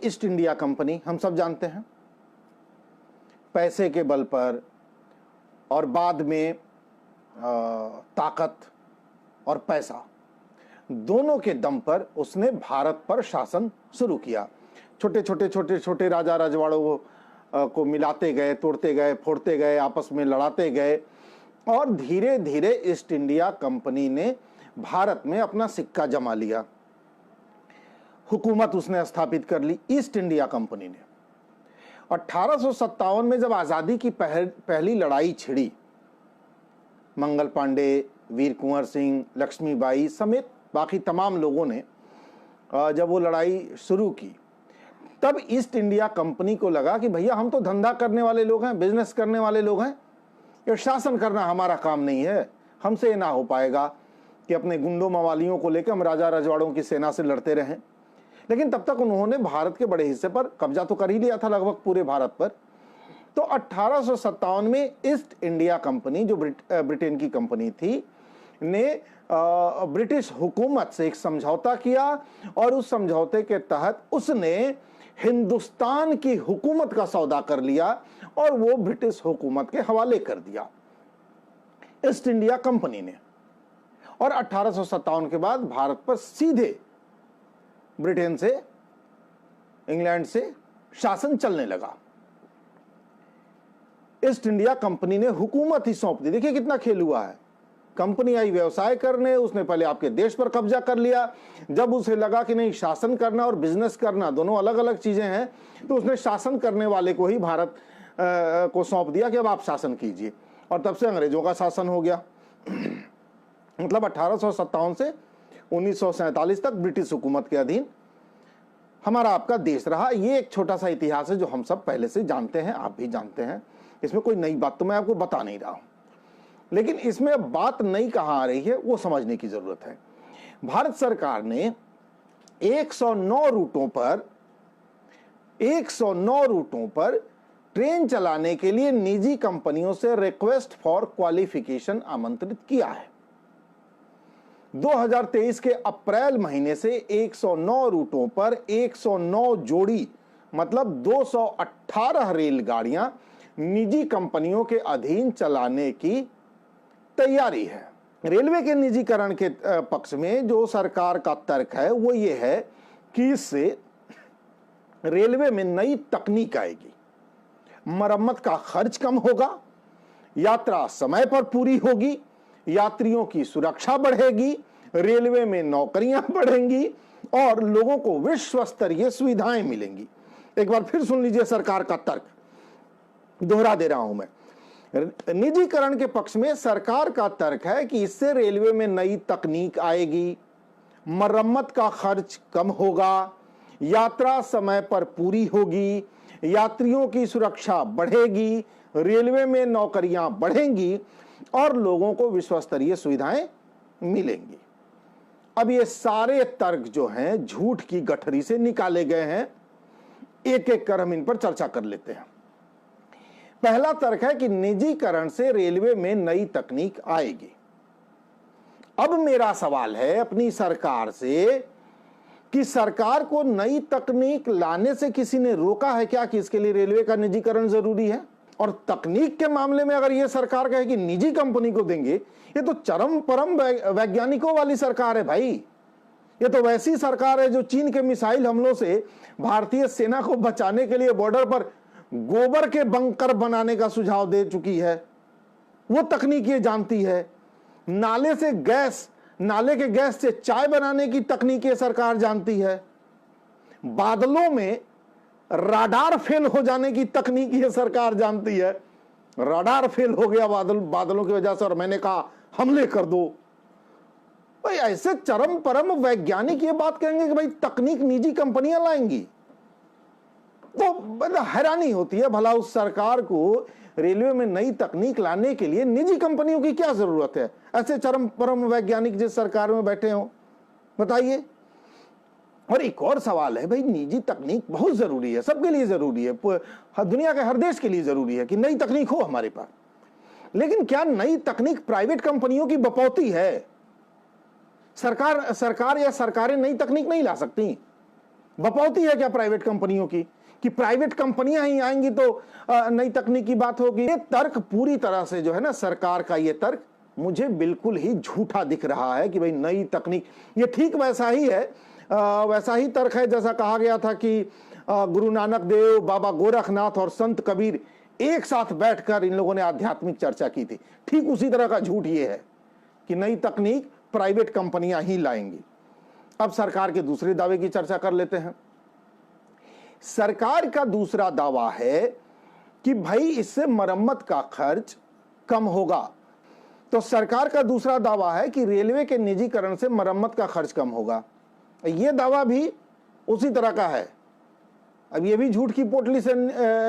East India company हम सब जानते हैं, पैसे के बल पर और बाद में ताकत और पैसा दोनों के दम पर उसने भारत पर शासन शुरू किया। छोटे छोटे राजा रजवाड़ों को मिलाते गए, तोड़ते गए, फोड़ते गए, आपस में लड़ाते गए और धीरे धीरे ईस्ट इंडिया कंपनी ने भारत में अपना सिक्का जमा लिया। हुकूमत उसने स्थापित कर ली ईस्ट इंडिया कंपनी ने। 1857 में जब आजादी की पहली लड़ाई छिड़ी, मंगल पांडे, वीर कुंवर सिंह, लक्ष्मीबाई समेत बाकी तमाम लोगों ने जब वो लड़ाई शुरू की, तब ईस्ट इंडिया कंपनी को लगा कि भैया हम तो धंधा करने वाले लोग हैं, बिजनेस करने वाले लोग हैं, ये शासन करना हमारा काम नहीं है, हमसे ये ना हो पाएगा कि अपने गुंडों मवालियों को लेकर हम राजा रजवाड़ों की सेना से लड़ते रहें। लेकिन तब तक उन्होंने भारत के बड़े हिस्से पर कब्जा तो कर ही लिया था, लगभग पूरे भारत पर। तो 1857 में ईस्ट इंडिया कंपनी, जो ब्रिटेन की कंपनी थी, ने ब्रिटिश हुकूमत से एक समझौता किया और उस समझौते के तहत उसने हिंदुस्तान की हुकूमत का सौदा कर लिया और वो ब्रिटिश हुकूमत के हवाले कर दिया ईस्ट इंडिया कंपनी ने। और 1857 के बाद भारत पर सीधे ब्रिटेन से, इंग्लैंड से शासन चलने लगा। ईस्ट इंडिया कंपनी ने हुकूमत ही सौंप दी। देखिए कितना खेल हुआ है। कंपनी आई व्यवसाय करने, उसने पहले आपके देश पर कब्जा कर लिया। जब उसे लगा कि नहीं, शासन करना और बिजनेस करना दोनों अलग अलग चीजें हैं, तो उसने शासन करने वाले को ही भारत को सौंप दिया कि अब आप शासन कीजिए। और तब से अंग्रेजों का शासन हो गया। मतलब 1857 से 1947 तक ब्रिटिश हुकूमत के अधीन हमारा आपका देश रहा। ये एक छोटा सा इतिहास है जो हम सब पहले से जानते हैं, आप भी जानते हैं। इसमें कोई नई बात तो मैं आपको बता नहीं रहा हूं, लेकिन इसमें बात नई कहां आ रही है वो समझने की जरूरत है। भारत सरकार ने 109 रूटों पर ट्रेन चलाने के लिए निजी कंपनियों से रिक्वेस्ट फॉर क्वालिफिकेशन आमंत्रित किया है। 2023 के अप्रैल महीने से 109 रूटों पर 109 जोड़ी, मतलब 218 रेलगाड़ियां निजी कंपनियों के अधीन चलाने की तैयारी है। रेलवे के निजीकरण के पक्ष में जो सरकार का तर्क है वो ये है कि इससे रेलवे में नई तकनीक आएगी, मरम्मत का खर्च कम होगा, यात्रा समय पर पूरी होगी, यात्रियों की सुरक्षा बढ़ेगी, रेलवे में नौकरियां बढ़ेंगी और लोगों को विश्व स्तरीय सुविधाएं मिलेंगी। एक बार फिर सुन लीजिए सरकार का तर्क, दोहरा दे रहा हूं मैं। निजीकरण के पक्ष में सरकार का तर्क है कि इससे रेलवे में नई तकनीक आएगी, मरम्मत का खर्च कम होगा, यात्रा समय पर पूरी होगी, यात्रियों की सुरक्षा बढ़ेगी, रेलवे में नौकरियां बढ़ेंगी और लोगों को विश्व स्तरीय सुविधाएं मिलेंगी। अब ये सारे तर्क जो हैं झूठ की गठरी से निकाले गए हैं। एक एक कर हम इन पर चर्चा कर लेते हैं। पहला तर्क है कि निजीकरण से रेलवे में नई तकनीक आएगी। अब मेरा सवाल है अपनी सरकार से कि सरकार को नई तकनीक लाने से किसी ने रोका है क्या कि इसके लिए रेलवे का निजीकरण जरूरी है? और तकनीक के मामले में अगर यह सरकार कहे कि निजी कंपनी को देंगे, ये तो चरम परम वैज्ञानिकों वाली सरकार है भाई। ये तो वैसी सरकार है जो चीन के मिसाइल हमलों से भारतीय सेना को बचाने के लिए बॉर्डर पर गोबर के बंकर बनाने का सुझाव दे चुकी है। वो तकनीक ये जानती है। नाले के गैस से चाय बनाने की तकनीक ये सरकार जानती है। बादलों में राडार फेल हो जाने की तकनीक ये सरकार जानती है। राडार फेल हो गया बादलों की वजह से और मैंने कहा हमले कर दो। भाई ऐसे चरम परम वैज्ञानिक ये बात कहेंगे कि भाई तकनीक निजी कंपनियां लाएंगी, तो हैरानी होती है। भला उस सरकार को रेलवे में नई तकनीक लाने के लिए निजी कंपनियों की क्या जरूरत है? ऐसे चरम परम वैज्ञानिक जिस सरकार में बैठे हो, बताइए। और एक और सवाल है, भाई निजी तकनीक बहुत जरूरी है, सबके लिए जरूरी है, दुनिया के हर देश के लिए जरूरी है कि नई तकनीक हो हमारे पास। लेकिन क्या नई तकनीक प्राइवेट कंपनियों की बपौती है? सरकार या सरकारें नई तकनीक नहीं ला सकती। बपौती है क्या प्राइवेट कंपनियों की कि प्राइवेट कंपनियां ही आएंगी तो नई तकनीक की बात होगी। ये तर्क पूरी तरह से जो है ना, सरकार का ये तर्क मुझे बिल्कुल ही झूठा दिख रहा है कि भाई नई तकनीक, ये ठीक वैसा ही है, वैसा ही तर्क है जैसा कहा गया था कि गुरु नानक देव, बाबा गोरखनाथ और संत कबीर एक साथ बैठकर इन लोगों ने आध्यात्मिक चर्चा की थी। ठीक उसी तरह का झूठ ये है कि नई तकनीक प्राइवेट कंपनियां ही लाएंगी। अब सरकार के दूसरे दावे की चर्चा कर लेते हैं। सरकार का दूसरा दावा है कि भाई इससे मरम्मत का खर्च कम होगा। तो सरकार का दूसरा दावा है कि रेलवे के निजीकरण से मरम्मत का खर्च कम होगा। यह दावा भी उसी तरह का है। अब यह भी झूठ की पोटली से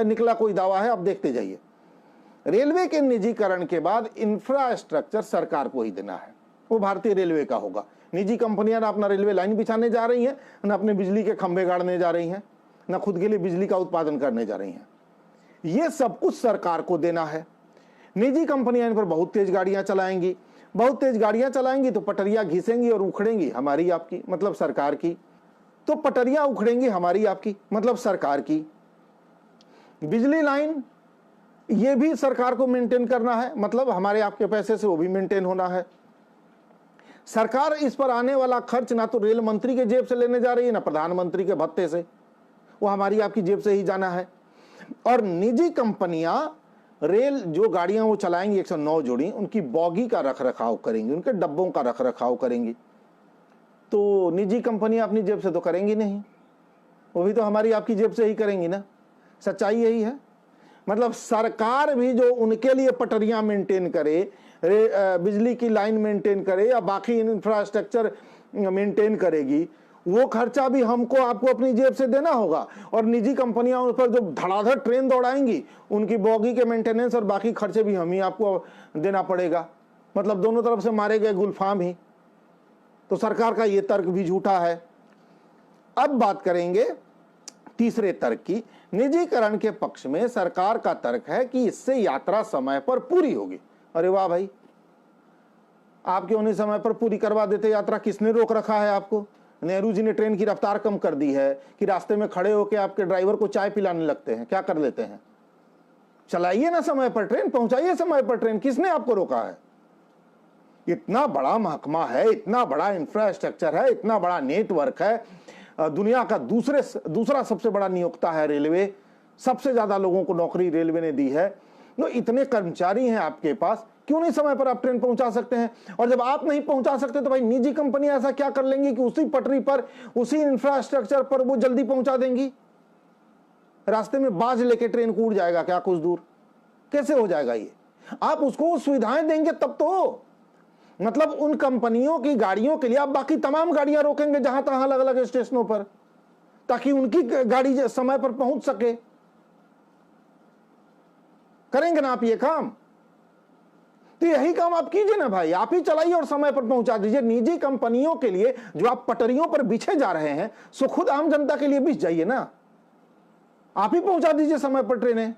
निकला कोई दावा है, आप देखते जाइए। रेलवे के निजीकरण के बाद इंफ्रास्ट्रक्चर सरकार को ही देना है, वो भारतीय रेलवे का होगा। निजी कंपनियां ना अपना रेलवे लाइन बिछाने जा रही हैं, ना अपने बिजली के खंभे गाड़ने जा रही हैं, ना खुद के लिए बिजली का उत्पादन करने जा रही हैं। ये सब कुछ सरकार को देना है। निजी कंपनियां इन पर बहुत तेज गाड़ियां चलाएंगी, बहुत तेज गाड़ियां चलाएंगी तो पटरियां घिसेंगी और उखड़ेंगी, हमारी आपकी मतलब सरकार की। तो पटरियां उखड़ेंगी हमारी आपकी मतलब सरकार की। बिजली लाइन ये भी सरकार को मेंटेन करना है, मतलब हमारे आपके पैसे से वो भी मेंटेन होना है। सरकार इस पर आने वाला खर्च ना तो रेल मंत्री के जेब से लेने जा रही है, ना प्रधानमंत्री के भत्ते से, वो हमारी आपकी जेब से ही जाना है। और निजी कंपनियां रेल जो गाड़ियां वो चलाएंगी 109 जोड़ी, उनकी बॉगी का रखरखाव करेंगी, उनके डब्बों का रखरखाव करेंगी। तो निजी कंपनियां अपनी जेब से तो करेंगी नहीं, वो भी तो हमारी आपकी जेब से ही करेंगी ना। सच्चाई यही है। मतलब सरकार भी जो उनके लिए पटरियां मेंटेन करे, बिजली की लाइन मेंटेन करे या बाकी इंफ्रास्ट्रक्चर मेंटेन करेगी, वो खर्चा भी हमको आपको अपनी जेब से देना होगा। और निजी कंपनियां उस पर जो धड़ाधड़ ट्रेन दौड़ाएंगी, उनकी बॉगी के मेंटेनेंस और बाकी खर्चे भी हम ही आपको देना पड़ेगा। मतलब दोनों तरफ से मारे गए गुलफाम ही। तो सरकार का ये तर्क भी झूठा है। अब बात करेंगे तीसरे तर्क की। निजीकरण के पक्ष में सरकार का तर्क है कि इससे यात्रा समय पर पूरी होगी। अरे वाह भाई, आप क्यों नहीं समय पर पूरी करवा देते यात्रा? किसने रोक रखा है आपको? नेहरू जी ने ट्रेन की रफ्तार कम कर दी है कि रास्ते में खड़े होकर आपके ड्राइवर को चाय पिलाने लगते हैं? क्या कर लेते हैं? चलाइए ना समय पर ट्रेन, पहुंचाइए समय पर ट्रेन। किसने आपको रोका है? इतना बड़ा महकमा है, इतना बड़ा इंफ्रास्ट्रक्चर है, इतना बड़ा नेटवर्क है, दुनिया का दूसरा सबसे बड़ा नियोक्ता है रेलवे, सबसे ज्यादा लोगों को नौकरी रेलवे ने दी है। तो इतने कर्मचारी हैं आपके पास, क्यों नहीं समय पर आप ट्रेन पहुंचा सकते हैं? और जब आप नहीं पहुंचा सकते तो भाई निजी कंपनी ऐसा क्या कर लेंगी कि उसी पटरी पर, उसी इंफ्रास्ट्रक्चर पर वो जल्दी पहुंचा देंगी? रास्ते में बाज लेके ट्रेन कूद जाएगा क्या कुछ दूर? कैसे हो जाएगा ये? आप उसको सुविधाएं देंगे तब तो। मतलब उन कंपनियों की गाड़ियों के लिए आप बाकी तमाम गाड़ियां रोकेंगे जहां तहां अलग अलग स्टेशनों पर, ताकि उनकी गाड़ी समय पर पहुंच सके। करेंगे ना आप ये काम? तो यही काम आप कीजिए ना भाई, आप ही चलाइए और समय पर पहुंचा दीजिए। निजी कंपनियों के लिए जो आप पटरियों पर बिछे जा रहे हैं, सो खुद आम जनता के लिए बिछ जाइए ना। आप ही पहुंचा दीजिए समय पर ट्रेनें।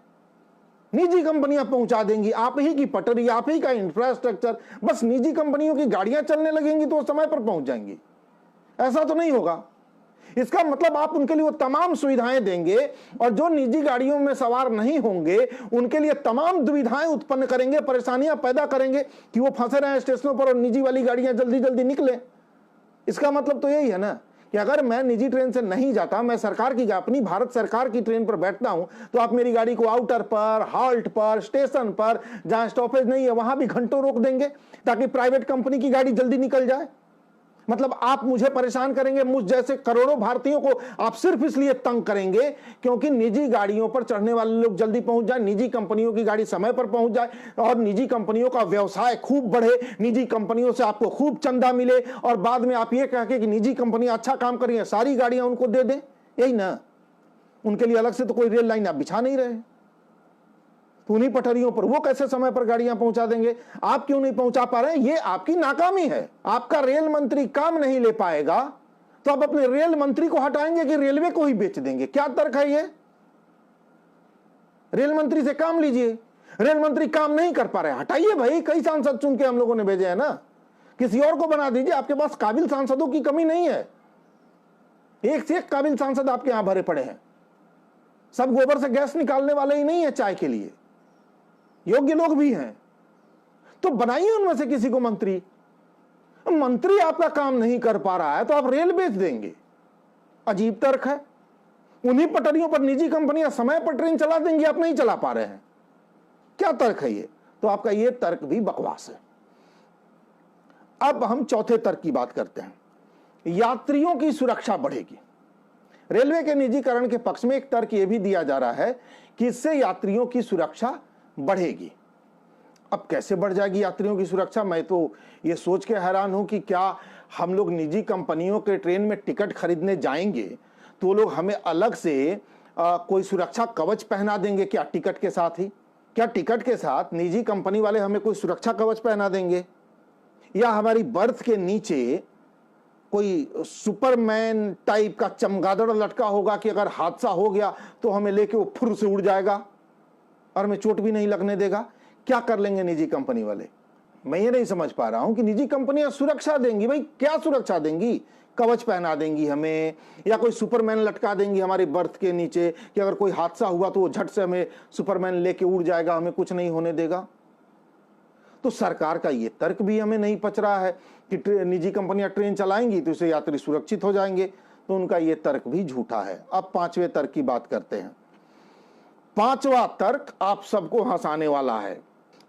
निजी कंपनियां पहुंचा देंगी, आप ही की पटरी, आप ही का इंफ्रास्ट्रक्चर, बस निजी कंपनियों की गाड़ियां चलने लगेंगी तो वो समय पर पहुंच जाएंगी। ऐसा तो नहीं होगा। इसका मतलब आप उनके लिए वो तमाम सुविधाएं देंगे और जो निजी गाड़ियों में सवार नहीं होंगे उनके लिए तमाम दुविधाएं उत्पन्न करेंगे, परेशानियां पैदा करेंगे कि वो फंसे रहे स्टेशनों पर और निजी वाली गाड़ियां जल्दी जल्दी निकले। इसका मतलब तो यही है ना कि अगर मैं निजी ट्रेन से नहीं जाता, मैं सरकार की, अपनी भारत सरकार की ट्रेन पर बैठता हूं, तो आप मेरी गाड़ी को आउटर पर, हाल्ट पर, स्टेशन पर, जहां स्टॉपेज नहीं है वहां भी घंटों रोक देंगे ताकि प्राइवेट कंपनी की गाड़ी जल्दी निकल जाए। मतलब आप मुझे परेशान करेंगे, मुझ जैसे करोड़ों भारतीयों को आप सिर्फ इसलिए तंग करेंगे क्योंकि निजी गाड़ियों पर चढ़ने वाले लोग जल्दी पहुंच जाए, निजी कंपनियों की गाड़ी समय पर पहुंच जाए और निजी कंपनियों का व्यवसाय खूब बढ़े, निजी कंपनियों से आपको खूब चंदा मिले और बाद में आप ये कह के कि निजी कंपनी अच्छा काम कर रही है, सारी गाड़ियां उनको दे दें। यही ना, उनके लिए अलग से तो कोई रेल लाइन आप बिछा नहीं रहे। तो उन्हीं पटरियों पर वो कैसे समय पर गाड़ियां पहुंचा देंगे? आप क्यों नहीं पहुंचा पा रहे हैं? ये आपकी नाकामी है। आपका रेल मंत्री काम नहीं ले पाएगा तो आप अपने रेल मंत्री को हटाएंगे कि रेलवे को ही बेच देंगे? क्या तर्क है ये? रेल मंत्री से काम लीजिए। रेल मंत्री काम नहीं कर पा रहे, हटाइए भाई। कई सांसद चुन के हम लोगों ने भेजे हैं ना, किसी और को बना दीजिए। आपके पास काबिल सांसदों की कमी नहीं है। एक से एक काबिल सांसद आपके यहां भरे पड़े हैं। सब गोबर से गैस निकालने वाले ही नहीं है चाय के लिए, योग्य लोग भी हैं। तो बनाइए उनमें से किसी को मंत्री। मंत्री आपका काम नहीं कर पा रहा है तो आप रेल बेच देंगे, अजीब तर्क है। उन्हीं पटरियों पर निजी कंपनियां समय पर ट्रेन चला देंगी, आप नहीं चला पा रहे हैं, क्या तर्क है ये? तो आपका ये तर्क भी बकवास है। अब हम चौथे तर्क की बात करते हैं, यात्रियों की सुरक्षा बढ़ेगी। रेलवे के निजीकरण के पक्ष में एक तर्क यह भी दिया जा रहा है कि इससे यात्रियों की सुरक्षा बढ़ेगी। अब कैसे बढ़ जाएगी यात्रियों की सुरक्षा? मैं तो ये सोच के हैरान हूं कि क्या हम लोग निजी कंपनियों के ट्रेन में टिकट खरीदने जाएंगे तो लोग हमें अलग से कोई सुरक्षा कवच पहना देंगे क्या टिकट के साथ ही? क्या टिकट के साथ निजी कंपनी वाले हमें कोई सुरक्षा कवच पहना देंगे? या हमारी बर्थ के नीचे कोई सुपरमैन टाइप का चमगादड़ लटका होगा कि अगर हादसा हो गया तो हमें लेके वो फुर से उड़ जाएगा और हमें चोट भी नहीं लगने देगा? क्या कर लेंगे निजी कंपनी वाले? मैं ये नहीं समझ पा रहा हूं कि निजी कंपनियां सुरक्षा देंगी। भाई क्या सुरक्षा देंगी? कवच पहना देंगी हमें, या कोई सुपरमैन लटका देंगी हमारी बर्थ के नीचे कि अगर कोई हादसा हुआ तो वो झट से हमें सुपरमैन लेके उड़ जाएगा, हमें कुछ नहीं होने देगा। तो सरकार का ये तर्क भी हमें नहीं पच रहा है कि निजी कंपनियां ट्रेन चलाएंगी तो इससे यात्री सुरक्षित हो जाएंगे, तो उनका ये तर्क भी झूठा है। अब पांचवें तर्क की बात करते हैं। पांचवा तर्क आप सबको हंसाने वाला है।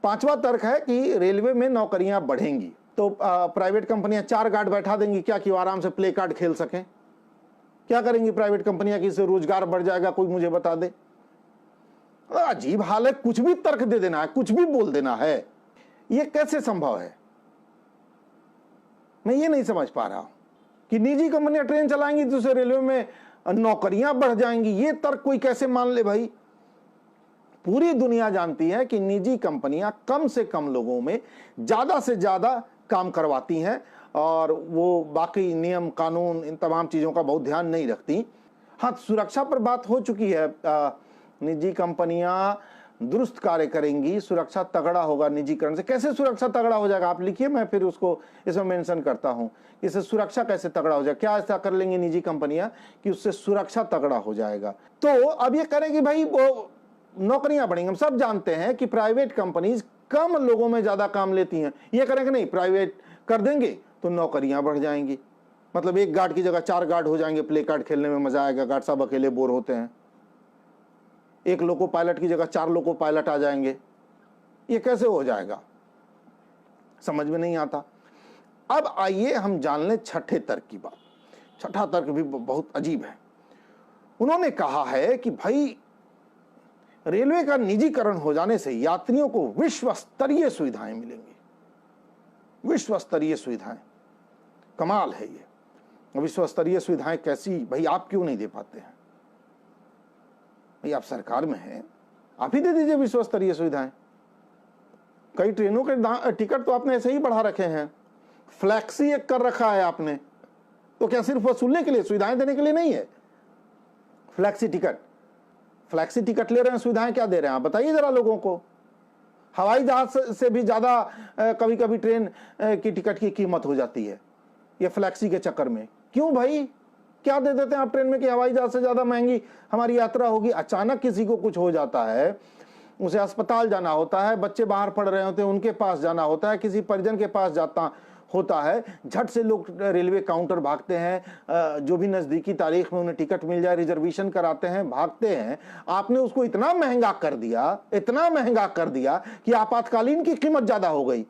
पांचवा तर्क है कि रेलवे में नौकरियां बढ़ेंगी तो प्राइवेट कंपनियां 4 गार्ड बैठा देंगी क्या कि वो आराम से प्ले कार्ड खेल सकें? क्या करेंगी प्राइवेट कंपनियां कि इससे रोजगार बढ़ जाएगा? कोई मुझे बता दे। अजीब हाल है, कुछ भी तर्क दे देना है, कुछ भी बोल देना है। ये कैसे संभव है? मैं ये नहीं समझ पा रहा हूं कि निजी कंपनियां ट्रेन चलाएंगी तो उससे रेलवे में नौकरियां बढ़ जाएंगी। ये तर्क कोई कैसे मान ले भाई? पूरी दुनिया जानती है कि निजी कंपनियां कम से कम लोगों में ज्यादा से ज्यादा काम करवाती हैं और वो बाकी नियम कानून इन तमाम चीजों का बहुत ध्यान नहीं रखती। हाँ, सुरक्षा पर बात हो चुकी है। निजी कंपनियां दुरुस्त कार्य करेंगी, सुरक्षा तगड़ा होगा निजीकरण से। कैसे सुरक्षा तगड़ा हो जाएगा आप लिखिए, मैं फिर उसको इसमें मेंशन करता हूं। इससे सुरक्षा कैसे तगड़ा हो जाएगा? क्या ऐसा कर लेंगे निजी कंपनियां कि उससे सुरक्षा तगड़ा हो जाएगा? तो अब ये करेंगे भाई वो नौकरियां बढ़ेंगी। हम सब जानते हैं कि प्राइवेट कंपनीज कम लोगों में ज्यादा काम लेती हैं। ये करेंगे नहीं, प्राइवेट कर देंगे तो नौकरियां बढ़ जाएंगी। मतलब एक गार्ड की जगह 4 गार्ड हो जाएंगे, प्ले कार्ड खेलने में मजा आएगा। गार्ड साहब अकेले बोर होते हैं। एक लोको पायलट की जगह 4 लोको पायलट आ जाएंगे। ये कैसे हो जाएगा? समझ में नहीं आता। अब आइए हम जान लें छठे तर्क की बात। छठा तर्क भी बहुत अजीब है। उन्होंने कहा है कि भाई रेलवे का निजीकरण हो जाने से यात्रियों को विश्व स्तरीय सुविधाएं मिलेंगी। विश्व स्तरीय सुविधाएं, कमाल है ये। विश्व स्तरीय सुविधाएं कैसी भाई? आप क्यों नहीं दे पाते हैं भाई? आप सरकार में हैं, आप ही दे दीजिए विश्व स्तरीय सुविधाएं। कई ट्रेनों के टिकट तो आपने ऐसे ही बढ़ा रखे हैं, फ्लैक्सी एक कर रखा है आपने। तो क्या सिर्फ वसूलने के लिए, सुविधाएं देने के लिए नहीं है? फ्लैक्सी टिकट ले रहे हैं, सुविधाएं क्या दे रहे हैं आप बताइए जरा लोगों को। हवाई जहाज से भी ज्यादा कभी कभी ट्रेन की टिकट की कीमत हो जाती है ये फ्लैक्सी के चक्कर में। क्यों भाई? क्या दे देते हैं आप ट्रेन में कि हवाई जहाज से ज्यादा महंगी हमारी यात्रा होगी? अचानक किसी को कुछ हो जाता है, उसे अस्पताल जाना होता है, बच्चे बाहर पढ़ रहे होते हैं उनके पास जाना होता है, किसी परिजन के पास जाता होता है, झट से लोग रेलवे काउंटर भागते हैं, जो भी नजदीकी तारीख में उन्हें टिकट मिल जाए रिजर्वेशन कराते हैं, भागते हैं। आपने उसको इतना महंगा कर दिया कि आपातकालीन की कीमत ज्यादा हो गई।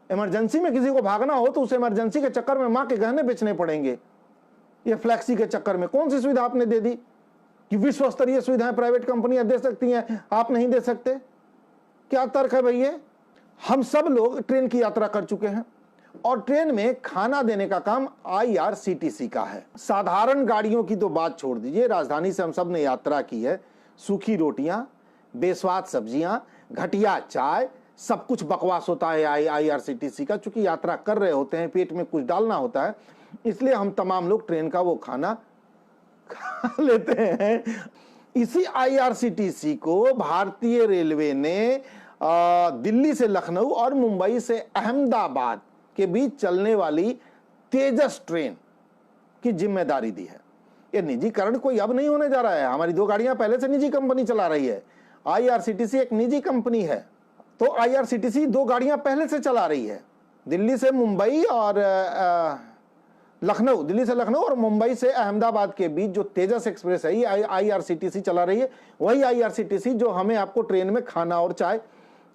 इमरजेंसी में किसी को भागना हो तो उसे इमरजेंसी के चक्कर में मां के गहने बेचने पड़ेंगे। ये फ्लैक्सी के चक्कर में कौन सी सुविधा आपने दे दी कि विश्व स्तरीय सुविधाएं प्राइवेट कंपनियां दे सकती हैं, आप नहीं दे सकते? क्या तर्क है भैया? हम सब लोग ट्रेन की यात्रा कर चुके हैं और ट्रेन में खाना देने का काम IRCTC का है। साधारण गाड़ियों की तो बात छोड़ दीजिए, राजधानी से हम सब ने यात्रा की है। सूखी रोटियां, बेस्वाद सब्जियां, घटिया चाय, सब कुछ बकवास होता है IRCTC का। चूंकि यात्रा कर रहे होते हैं, पेट में कुछ डालना होता है, इसलिए हम तमाम लोग ट्रेन का वो खाना खा लेते हैं। इसी IRCTC को भारतीय रेलवे ने दिल्ली से लखनऊ और मुंबई से अहमदाबाद के बीच चलने वाली तेजस ट्रेन की जिम्मेदारी दी है। ये निजीकरण कोई अब नहीं होने जा रहा है। हमारी 2 गाड़ियां पहले से निजी कंपनी चला रही है। आईआरसीटीसी एक निजी कंपनी है, तो आईआरसीटीसी 2 गाड़ियां पहले से चला रही है। दिल्ली से मुंबई और लखनऊ, दिल्ली से लखनऊ और मुंबई से अहमदाबाद के बीच जो तेजस एक्सप्रेस है, ये आईआरसीटीसी चला रही है। वही आईआरसीटीसी जो हमें आपको ट्रेन में खाना और चाय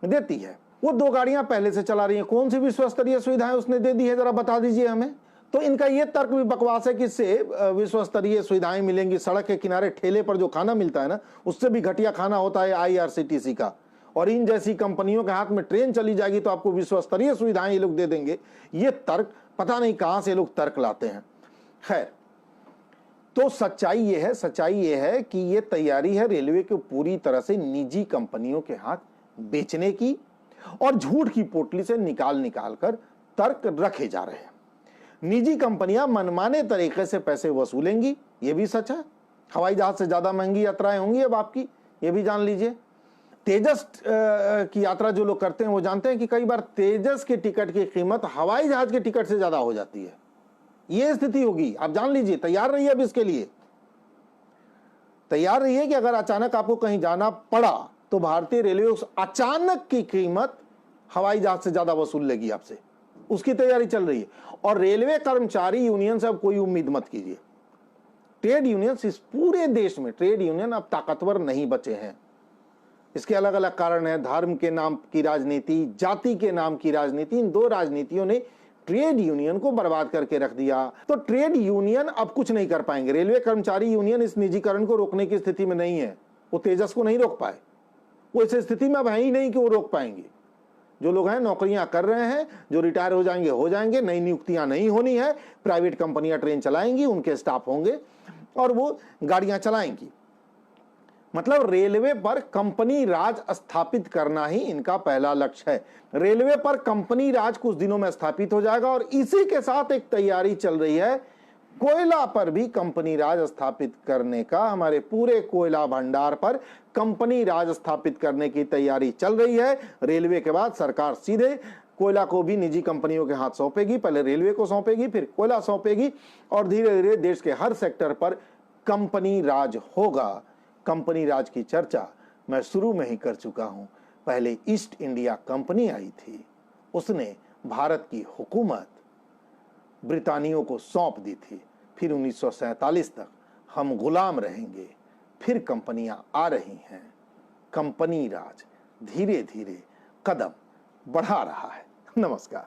देती है, वो 2 गाड़ियां पहले से चला रही है। कौन सी विश्व स्तरीय सुविधाएं उसने दे दी है, जरा बता दीजिए हमें। तो इनका ये तर्क भी बकवास है कि इससे विश्व स्तरीय सुविधाएं मिलेंगी। सड़क के किनारे ठेले पर जो खाना मिलता है ना, उससे भी घटिया खाना होता है आईआरसीटीसी का। और इन जैसी कंपनियों के हाथ में ट्रेन चली जाएगी तो आपको विश्व स्तरीय सुविधाएं ये लोग दे देंगे। ये तर्क पता नहीं कहां से लोग तर्क लाते हैं। खैर, तो सच्चाई ये है कि ये तैयारी है रेलवे को पूरी तरह से निजी कंपनियों के हाथ बेचने की, और झूठ की पोटली से निकाल कर तर्क रखे जा रहे हैं। निजी कंपनियां मनमाने तरीके से पैसे वसूलेंगी, ये भी सच है। हवाई जहाज से ज्यादा महंगी यात्राएं होंगी अब आपकी, ये भी जान लीजिए। तेजस की यात्रा जो लोग करते हैं वो जानते हैं कि कई बार तेजस के टिकट की कीमत हवाई जहाज के टिकट से ज्यादा हो जाती है। ये स्थिति होगी, आप जान लीजिए। तैयार रहिए अब इसके लिए, तैयार रहिए कि अगर अचानक आपको कहीं जाना पड़ा तो भारतीय रेलवे उस अचानक की कीमत हवाई जहाज से ज्यादा वसूल लेगी आपसे। उसकी तैयारी चल रही है। और रेलवे कर्मचारी यूनियन से अब कोई उम्मीद मत कीजिए। ट्रेड यूनियंस, इस पूरे देश में ट्रेड यूनियन अब ताकतवर नहीं बचे हैं। इसके अलग अलग कारण है। धर्म के नाम की राजनीति, जाति के नाम की राजनीति, इन 2 राजनीतियों ने ट्रेड यूनियन को बर्बाद करके रख दिया। तो ट्रेड यूनियन अब कुछ नहीं कर पाएंगे। रेलवे कर्मचारी यूनियन इस निजीकरण को रोकने की स्थिति में नहीं है। वो तेजस को नहीं रोक पाए, वो इस स्थिति में अब है ही नहीं कि वो रोक पाएंगे। जो लोग हैं नौकरियां कर रहे हैं, जो रिटायर हो जाएंगे, नई नियुक्तियां नहीं होनी है। प्राइवेट कंपनियां ट्रेन चलाएंगी, उनके स्टाफ होंगे और वो गाड़ियां चलाएंगी। मतलब रेलवे पर कंपनी राज स्थापित करना ही इनका पहला लक्ष्य है। रेलवे पर कंपनी राज कुछ दिनों में स्थापित हो जाएगा। और इसी के साथ एक तैयारी चल रही है, कोयला पर भी कंपनी राज स्थापित करने का। हमारे पूरे कोयला भंडार पर कंपनी राज स्थापित करने की तैयारी चल रही है। रेलवे के बाद सरकार सीधे कोयला को भी निजी कंपनियों के हाथ सौंपेगी। पहले रेलवे को सौंपेगी, फिर कोयला सौंपेगी, और धीरे धीरे देश के हर सेक्टर पर कंपनी राज होगा। कंपनी राज की चर्चा मैं शुरू में ही कर चुका हूं। पहले ईस्ट इंडिया कंपनी आई थी, उसने भारत की हुकूमत ब्रितानियों को सौंप दी थी। फिर 1947 तक हम गुलाम रहेंगे। फिर कंपनियां आ रही हैं। कंपनी राज धीरे धीरे कदम बढ़ा रहा है। नमस्कार।